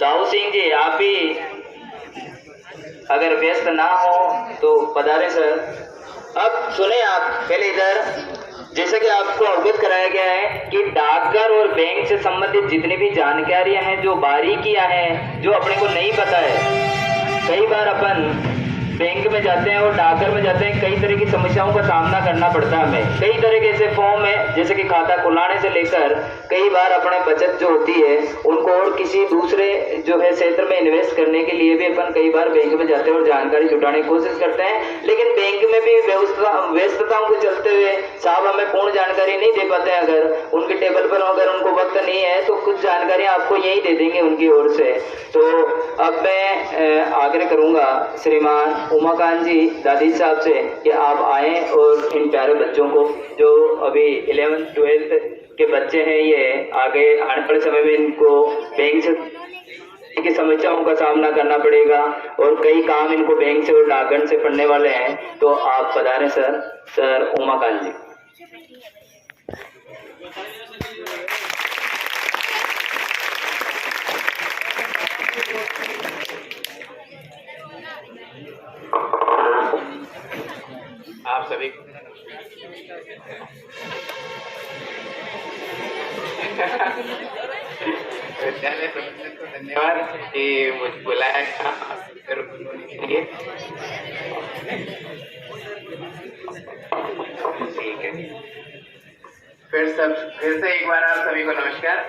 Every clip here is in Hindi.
दाऊ सिंह जी, आप भी अगर व्यस्त ना हो तो पधारे सर। अब सुने आप पहले इधर, जैसे कि आपको अवगत कराया गया है कि डाकघर और बैंक से संबंधित जितनी भी जानकारियां हैं, जो बारीकियां हैं, जो अपने को नहीं पता है, कई बार अपन बैंक में जाते हैं और डाकघर में जाते हैं, कई तरह की समस्याओं का सामना करना पड़ता है हमें। कई तरह के ऐसे फॉर्म है, जैसे कि खाता खुलाने से लेकर कई बार अपने बचत जो होती है उनको और किसी दूसरे जो है क्षेत्र में इन्वेस्ट करने के लिए भी अपन कई बार बैंक में जाते हैं और जानकारी जुटाने की कोशिश करते हैं। लेकिन बैंक में भी व्यस्तताओं के चलते हुए साहब हमें पूर्ण जानकारी नहीं दे पाते हैं। अगर उनके टेबल पर अगर उनको वक्त नहीं है तो कुछ जानकारी आपको यही दे देंगे उनकी ओर से। तो अब मैं आग्रह करूंगा श्रीमान उमाकांत जी दादी साहब से कि आप आए और इन प्यारे बच्चों को, जो अभी 11th 12th के बच्चे हैं, ये आगे आने वाले समय में इनको बैंक से की समस्याओं का सामना करना पड़ेगा और कई काम इनको बैंक से और डाकघर से पढ़ने वाले हैं। तो आप पधारें सर उमाकांत जी। आप सभी विद्यालय प्रबंधन को धन्यवाद कि मुझे बुलाया के लिए। ठीक है, फिर से एक बार आप सभी को नमस्कार।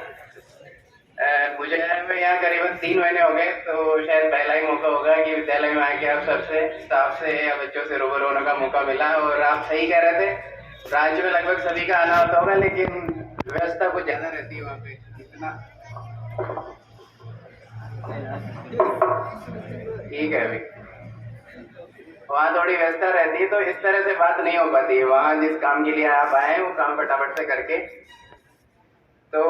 मुझे यहाँ करीबन 3 महीने हो गए, तो शायद पहला ही मौका होगा कि विद्यालय में आके आप सबसे, स्टाफ से या बच्चों से रूबरू होने का मौका मिला। और आप सही कह रहे थे, ब्रांच में लगभग सभी का आना होता होगा, लेकिन व्यवस्था कुछ ज्यादा रहती है वहाँ पे। इतना ठीक है, अभी वहाँ थोड़ी व्यवस्था रहती है, तो इस तरह से बात नहीं हो पाती है। वहाँ जिस काम के लिए आप आए वो काम फटाफट से करके, तो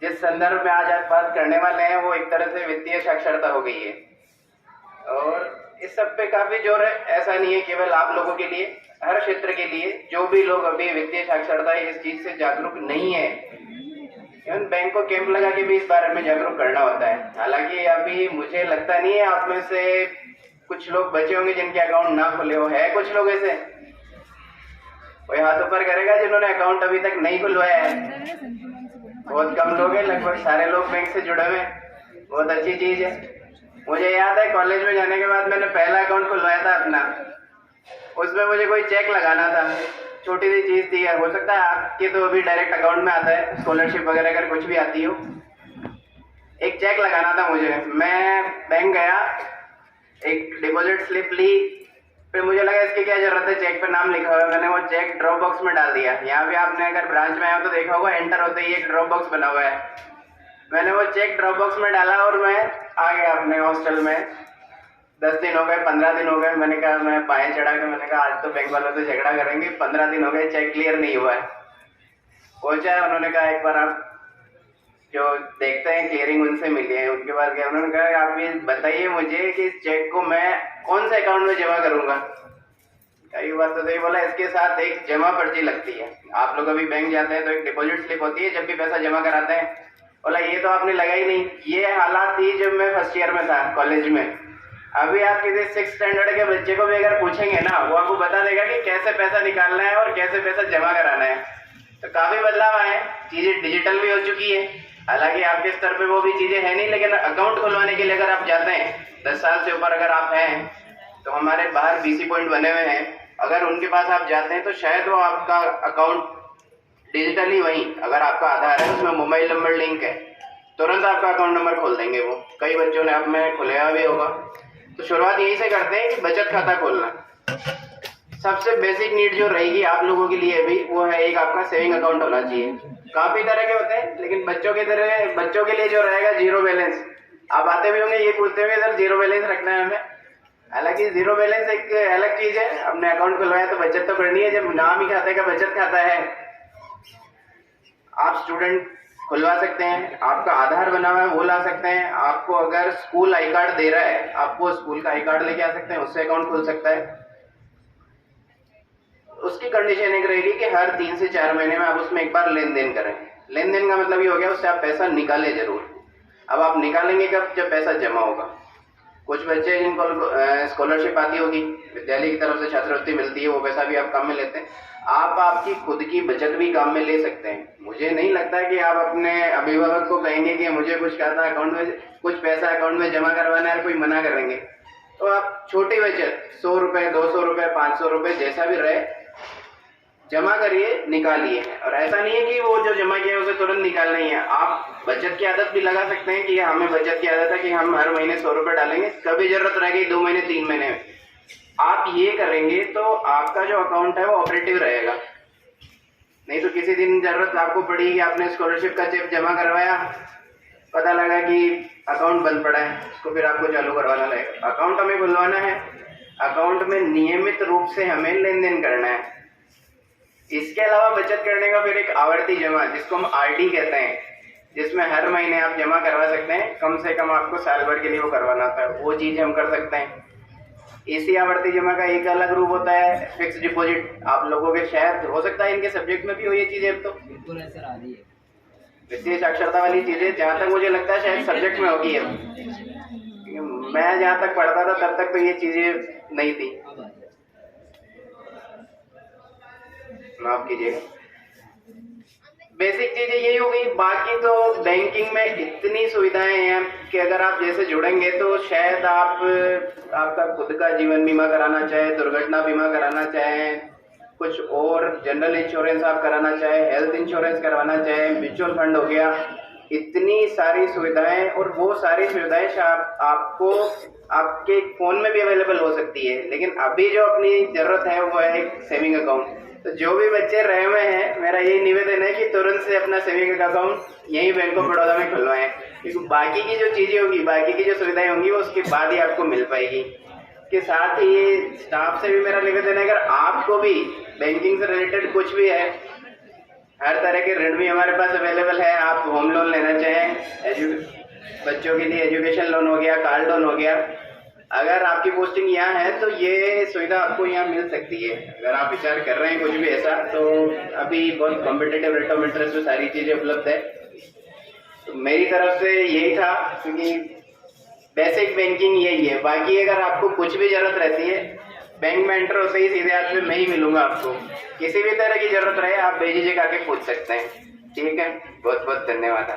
जिस संदर्भ में आज आप बात करने वाले हैं वो एक तरह से वित्तीय साक्षरता हो गई है। और इस सब पे काफी जोर है। ऐसा नहीं है केवल आप लोगों के लिए, हर क्षेत्र के लिए जो भी लोग अभी वित्तीय साक्षरता इस चीज से जागरूक नहीं है, इवन बैंक को कैंप लगा के भी इस बारे में जागरूक करना होता है। हालांकि अभी मुझे लगता नहीं है आप में से कुछ लोग बचे होंगे जिनके अकाउंट ना खुले हो। है कुछ लोग ऐसे, कोई हाथ ऊपर करेगा जिन्होंने अकाउंट अभी तक नहीं खुलवाया है? बहुत कम लोग हैं, लगभग सारे लोग बैंक से जुड़े हुए हैं। बहुत अच्छी चीज है। मुझे याद है कॉलेज में जाने के बाद मैंने पहला अकाउंट खुलवाया था अपना। उसमें मुझे कोई चेक लगाना था, छोटी सी चीज थी। हो सकता है आपके तो अभी डायरेक्ट अकाउंट में आता है, स्कॉलरशिप वगैरह अगर कुछ भी आती हो। एक चेक लगाना था मुझे। मैं बैंक गया, एक डिपॉजिट स्लिप ली, फिर मुझे लगा इसकी क्या जरूरत है, चेक पे नाम लिखा हुआ है। मैंने वो चेक ड्रॉप बॉक्स में डाल दिया। यहाँ पे आपने अगर ब्रांच में आया तो देखा होगा, एंटर होते ही एक ड्रॉप बॉक्स बना हुआ है। मैंने वो चेक ड्रॉप बॉक्स में डाला और मैं आ गया अपने हॉस्टल में। 10 दिन हो गए, 15 दिन हो गए। मैंने कहा, मैं पाए चढ़ा के मैंने कहा आज तो बैंक वालों से झगड़ा करेंगे। 15 दिन हो गए, चेक क्लियर नहीं हुआ है। पहुंचा है, उन्होंने कहा एक बार आप जो देखते हैं क्लियरिंग उनसे मिली है। उनके बाद गया, उन्होंने कहा आप ये बताइए मुझे कि इस चेक को मैं कौन से अकाउंट में जमा करूंगा। कई बात तो सही बोला, इसके साथ एक जमा पर्ची लगती है। आप लोग अभी बैंक जाते हैं तो एक डिपॉजिट स्लिप होती है जब भी पैसा जमा कराते हैं। बोला ये तो आपने लगाई नहीं। ये हालात थी जब मैं फर्स्ट ईयर में था कॉलेज में। अभी आप किसी 6th स्टैंडर्ड के बच्चे को भी अगर पूछेंगे ना, वो आपको बता देगा कि कैसे पैसा निकालना है और कैसे पैसा जमा कराना है। तो काफी बदलाव आए, चीजें डिजिटल भी हो चुकी है। हालांकि आपके स्तर पे वो भी चीजें है नहीं, लेकिन अकाउंट खुलवाने के लिए अगर आप जाते हैं, 10 साल से ऊपर अगर आप हैं, तो हमारे बाहर BC पॉइंट बने हुए हैं। अगर उनके पास आप जाते हैं तो शायद वो आपका अकाउंट डिजिटली, वहीं अगर आपका आधार है उसमें मोबाइल नंबर लिंक है, तुरंत आपका अकाउंट नंबर खोल देंगे वो। कई बच्चों ने आप में खुलाया भी होगा। तो शुरुआत यही से करते हैं कि बचत खाता खोलना। सबसे बेसिक नीड जो रहेगी आप लोगों के लिए भी, वो है एक आपका सेविंग अकाउंट होना चाहिए। काफी तरह के होते हैं, लेकिन बच्चों के लिए जो रहेगा जीरो बैलेंस। आप आते भी होंगे ये पूछते होंगे सर जीरो बैलेंस रखना है हमें। हालांकि जीरो बैलेंस एक अलग चीज है। हमने अकाउंट खुलवाया तो बचत तो करनी है। जब नाम ही खाते का बचत खाता है, आप स्टूडेंट खुलवा सकते हैं, आपका आधार बना हुआ है वो ला सकते हैं। आपको अगर स्कूल आई कार्ड दे रहा है, आपको स्कूल का आई कार्ड लेके आ सकते हैं, उससे अकाउंट खुल सकता है। उसकी कंडीशन एक रहेगी कि हर 3 से 4 महीने में आप उसमें एक बार लेन देन करें। लेन देन का मतलब ये हो गया उससे आप पैसा निकालें जरूर। अब आप निकालेंगे कब? जब पैसा जमा होगा। कुछ बच्चे जिनको स्कॉलरशिप आती होगी, विद्यालय की तरफ से छात्रवृत्ति मिलती है, वो पैसा भी आप काम में लेते हैं। आप आपकी खुद की बचत भी काम में ले सकते हैं। मुझे नहीं लगता कि आप अपने अभिभावक को कहेंगे कि मुझे कुछ खाता अकाउंट में, कुछ पैसा अकाउंट में जमा करवाना है, कोई मना करेंगे। तो आप छोटी बचत 100 रुपए, 200 रुपए, 500 रुपए जैसा भी रहे जमा करिए, निकालिए। और ऐसा नहीं है कि वो जो जमा किया है उसे तुरंत निकालना ही है। आप बचत की आदत भी लगा सकते हैं कि हमें बचत की आदत है कि हम हर महीने 100 रुपए डालेंगे, कभी जरूरत रह गई 2 महीने 3 महीने में, आप ये करेंगे तो आपका जो अकाउंट है वो ऑपरेटिव रहेगा। नहीं तो किसी दिन जरूरत आपको पड़ी कि आपने स्कॉलरशिप का चेक जमा करवाया, पता लगा कि अकाउंट बंद पड़ा है, उसको फिर आपको चालू करवाना लगेगा। अकाउंट हमें खुलवाना है, अकाउंट में नियमित रूप से हमें लेन देन करना है। इसके अलावा बचत करने का फिर एक आवर्ती जमा, जिसको हम आरडी कहते हैं, जिसमें हर महीने आप जमा करवा सकते हैं, कम से कम आपको साल भर के लिए वो करवाना होता है, वो चीज हम कर सकते हैं। इसी आवर्ती जमा का एक अलग रूप होता है फिक्स डिपॉजिट। आप लोगों के शायद हो सकता है इनके सब्जेक्ट में भी हो ये चीजें, तो बिल्कुल है सर, आ रही है वित्तीय साक्षरता वाली चीजें जहाँ तक मुझे लगता है शायद सब्जेक्ट में होगी है। मैं जहाँ तक पढ़ता था तब तक तो ये चीजें नहीं थी, माफ कीजिएगा। बेसिक चीजें यही हो गई। बाकी तो बैंकिंग में इतनी सुविधाएं हैं कि अगर आप जैसे जुड़ेंगे तो शायद आपका खुद का जीवन बीमा कराना चाहे, दुर्घटना बीमा कराना चाहे, कुछ और जनरल इंश्योरेंस आप कराना चाहे, हेल्थ इंश्योरेंस करवाना चाहे, म्यूचुअल फंड हो गया, इतनी सारी सुविधाएं। और वो सारी सुविधाएं आपको आपके फोन में भी अवेलेबल हो सकती है। लेकिन अभी जो अपनी जरूरत है वो है एक सेविंग अकाउंट। तो जो भी बच्चे रहे हुए हैं, मेरा यही निवेदन है कि तुरंत से अपना सेविंग अकाउंट यही बैंक ऑफ बड़ौदा में खुलवाएं, क्योंकि बाकी की जो चीजें होंगी, बाकी की जो सुविधाएं होंगी वो उसके बाद ही आपको मिल पाएगी। के साथ ही स्टाफ से भी मेरा निवेदन है, अगर आपको भी बैंकिंग से रिलेटेड कुछ भी है, हर तरह के ऋण भी हमारे पास अवेलेबल है। आप होम लोन लेना चाहें, बच्चों के लिए एजुकेशन लोन हो गया, कार लोन हो गया, अगर आपकी पोस्टिंग यहाँ है तो ये सुविधा आपको यहाँ मिल सकती है। अगर आप विचार कर रहे हैं कुछ भी ऐसा, तो अभी बहुत कॉम्पिटिटिव रेट ऑफ इंटरेस्ट में सारी चीजें उपलब्ध है। तो मेरी तरफ से यही था, क्योंकि बेसिक बैंकिंग यही है। बाकी अगर आपको कुछ भी जरूरत रहती है, बैंक में एंटर होते ही सीधे हाथ में मैं ही मिलूंगा आपको। किसी भी तरह की जरूरत रहे आप बेझिझक आके पूछ सकते हैं। ठीक है, बहुत बहुत धन्यवाद।